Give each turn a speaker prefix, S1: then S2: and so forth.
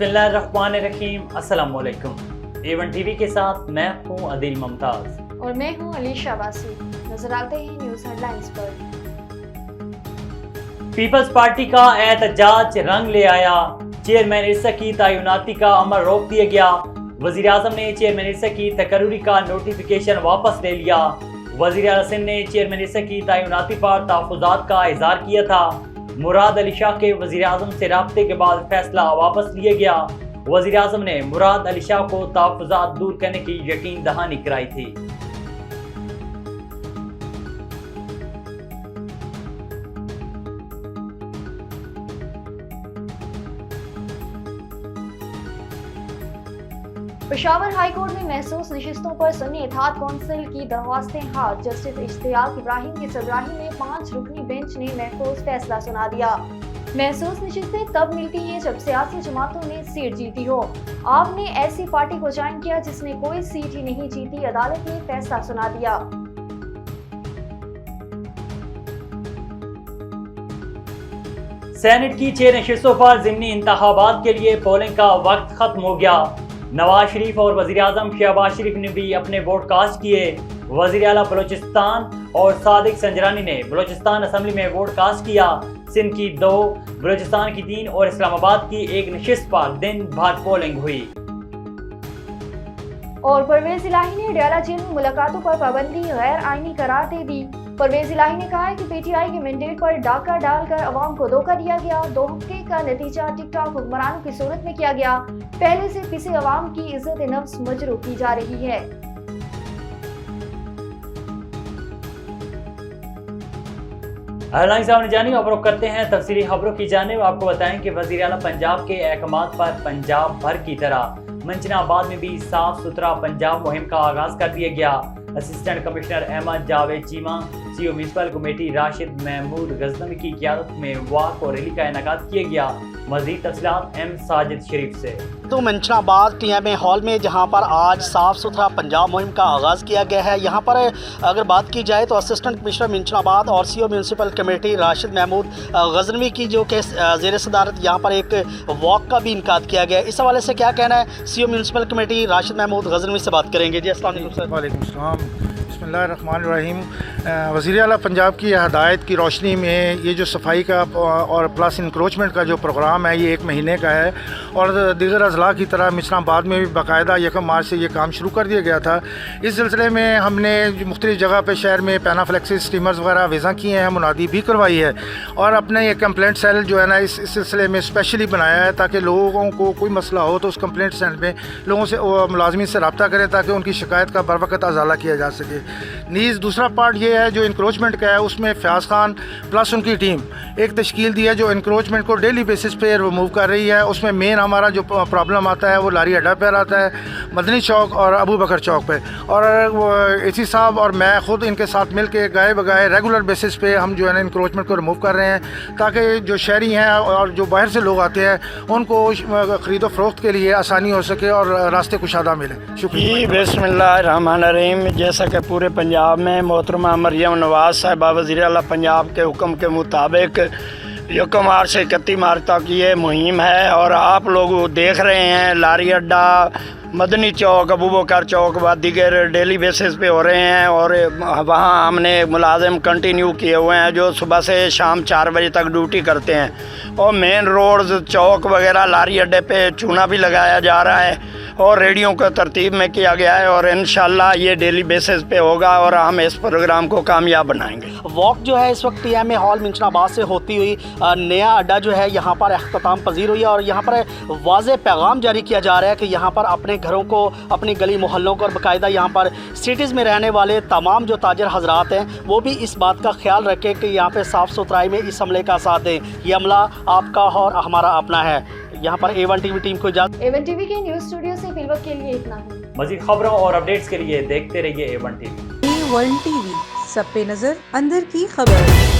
S1: बिस्मिल्लाहिर्रहमानिर्रहीम। अस्सलाम वालेकुम। A1 टीवी के साथ मैं हूं अदिल मुमताज
S2: और मैं हूं अलीशा वासी। नजर आते हैं न्यूज़ हेडलाइंस पर।
S1: पीपल्स पार्टी का एहतजाज रंग ले आया। चेयरमैन इरसा की तैनाती का अमल रोक दिया गया। वजीर आजम ने चेयरमैन इरसा की तकर्री का नोटिफिकेशन वापस ले लिया। वजीर आला सिंध ने चेयरमैन इरसा की तैनाती पर तहफ़्फ़ुज़ात का इज़हार किया था। मुराद अली शाह के वजीर आजम से राब्ते के बाद फैसला वापस लिया गया। वजीर आजम ने मुराद अली शाह को तहफ़्फ़ुज़ात दूर करने की यकीन दहानी कराई थी।
S2: पेशावर हाई कोर्ट में महसूस नशिस्तों पर सुन्नी इत्तेहाद कौंसिल की दरख्वास्तें हाथ। जस्टिस इश्तियाक इब्राहिम की सरबराही में 5 रुकनी बेंच ने महफूज फैसला सुना दिया। महसूस नशिस्तें तब मिलती हैं जब सियासी जमातों ने सीट जीती हो। आपने ऐसी पार्टी को ज्वाइन किया जिसने कोई सीट ही नहीं जीती। अदालत ने फैसला सुना दिया।
S1: सेनेट की 6 नशिस्तों पर ज़िमनी इंतखाबात के लिए पोलिंग का वक्त खत्म हो गया। नवाज शरीफ और वजीर आजम शहबाज शरीफ ने भी अपने वोट कास्ट किए। वजीर आला बलोचिस्तान और सादिक संजरानी ने बलोचिस्तान असम्बली में वोट कास्ट किया। सिंध की 2, बलोचिस्तान की 3 और इस्लामाबाद की 1 नशिस्त पर दिन भर पोलिंग हुई।
S2: और परवेज इलाही ने डयाला जेल में मुलाकातों पर पाबंदी गैर आईनी करार दे दी। परवेज इलाही ने कहा है कि पीटीआई के मैंडेट पर डाका डालकर अवाम को धोखा दिया गया। धोखे का नतीजा टिकटॉक हुक्मरानों की सूरत में किया गया। पहले से पिसे अवाम की इज्जत नफ्स मजरू की जा रही है।
S1: हेडलाइन सामने जानिए, अब रुख करते हैं तफसीली खबरों की जानिब। आपको बताएं कि वजीर आला पंजाब के अहकामात पर पंजाब भर की तरह मंचनाबाद में भी साफ सुथरा पंजाब मुहिम का आगाज कर दिया गया। Assistant commissioner Ahmed Javed Cheema, CO municipal committee Rashid Mahmood Ghaznavi की क़यादत में वॉक और रैली का इनेकाद किया गया। मज़ीद तफसीलात एम साजिद शरीफ से।
S3: तो मंचनाबाद टीएमए हॉल में जहां पर आज साफ़ सुथरा पंजाब मुहिम का आगाज़ किया गया है। यहां पर अगर बात की जाए तो असिस्टेंट कमिश्नर मंचनाबाद और CO municipal committee Rashid Mahmood Ghaznavi की जो कि ज़ेर सदारत यहाँ पर एक वॉक का भी इनकाद किया गया। इस हवाले से क्या कहना है, CO municipal committee Rashid Mahmood Ghaznavi से बात करेंगे। जी अस्सलाम वालेकुम सर।
S4: वालेकुम सलाम। बिस्मिल्लाहिर्रहमानिर्रहीम। वज़ीर आला पंजाब की हदायत की रोशनी में ये जो सफाई का और प्लस इंक्रोचमेंट का जो प्रोग्राम है ये 1 महीने का है और दीगर अज़ला की तरह मिसनाबाद में भी बाकायदा 1 मार्च से ये काम शुरू कर दिया गया था। इस सिलसिले में हमने मुख्तलिफ जगह पे शहर में पैनाफ्लेक्सिस स्टीमर्स वगैरह वेज़ा किए हैं, मुनादी भी करवाई है और अपने ये कंप्लेंट सेल जो है ना इस सिलसिले में स्पेशली बनाया है ताकि लोगों को कोई मसला हो तो उस कंप्लेंट सेल में लोगों से मुलाजमीन से रब्ता करें ताकि उनकी शिकायत का बर वक्त अजाला किया जा सके। नीज़ दूसरा पार्ट ये है जो इंक्रोचमेंट का है, उसमें फयाज खान प्लस उनकी टीम एक तश्कील दी है जो इंक्रोचमेंट को डेली बेसिस पे रिमूव कर रही है। उसमें मेन हमारा जो प्रॉब्लम आता है वो लारी अड्डा पर आता है, मदनी चौक और अबू बकर चौक पे। और एसी साहब और मैं ख़ुद इनके साथ मिल के गाए बगाए रेगुलर बेसिस पे हम जो है ना इंक्रोचमेंट को रिमूव कर रहे हैं ताकि जो शहरी हैं और जो बाहर से लोग आते हैं उनको ख़रीदो फरोख्त के लिए आसानी हो सके और रास्ते कुशादा मिले। शुक्रिया।
S5: बिस्मिल्लाहिर्रहमानिर्रहीम। जैसा कि पूरे पंजाब में मोहतरमा मरियम नवाज साहिबा वज़ीर आला पंजाब के हुक्म के मुताबिक 1 मार्च से 31 मार्च तक ये मुहिम है और आप लोग देख रहे हैं लारी अड्डा, मदनी चौक, अबू बकर चौक व दीगर डेली बेसिस पे हो रहे हैं और वहाँ हमने मुलाजिम कंटिन्यू किए हुए हैं जो सुबह से शाम 4 बजे तक ड्यूटी करते हैं और मेन रोड्स, चौक वगैरह, लारी अड्डे पे चूना भी लगाया जा रहा है और रेडियो को तरतीब में किया गया है और इंशाल्लाह ये डेली बेसिस पे होगा और हम इस प्रोग्राम को कामयाब बनाएंगे।
S3: वॉक जो है इस वक्त टीएमए हॉल मंचनाबाद से होती हुई नया अड्डा जो है यहाँ पर अख्ताम पजीर हुई है और यहाँ पर वाज़े पैगाम जारी किया जा रहा है कि यहाँ पर अपने घरों को, अपनी गली मोहल्लों को और बाकायदा यहाँ पर सिटीज़ में रहने वाले तमाम जो ताजर हजरात हैं वो भी इस बात का ख्याल रखें कि यहाँ पर साफ़ सुथराई में इस अमले का साथ दें। ये अमला आपका और हमारा अपना है। यहाँ पर A1 टीवी टीम को इजाज़त।
S2: A1 टीवी के न्यूज़ स्टूडियो से फिलवक्त के लिए इतना ही।
S1: मज़ीद खबरों और अपडेट्स के लिए देखते रहिए A1 टीवी।
S6: A1 टीवी, सब पे नजर, अंदर की खबर।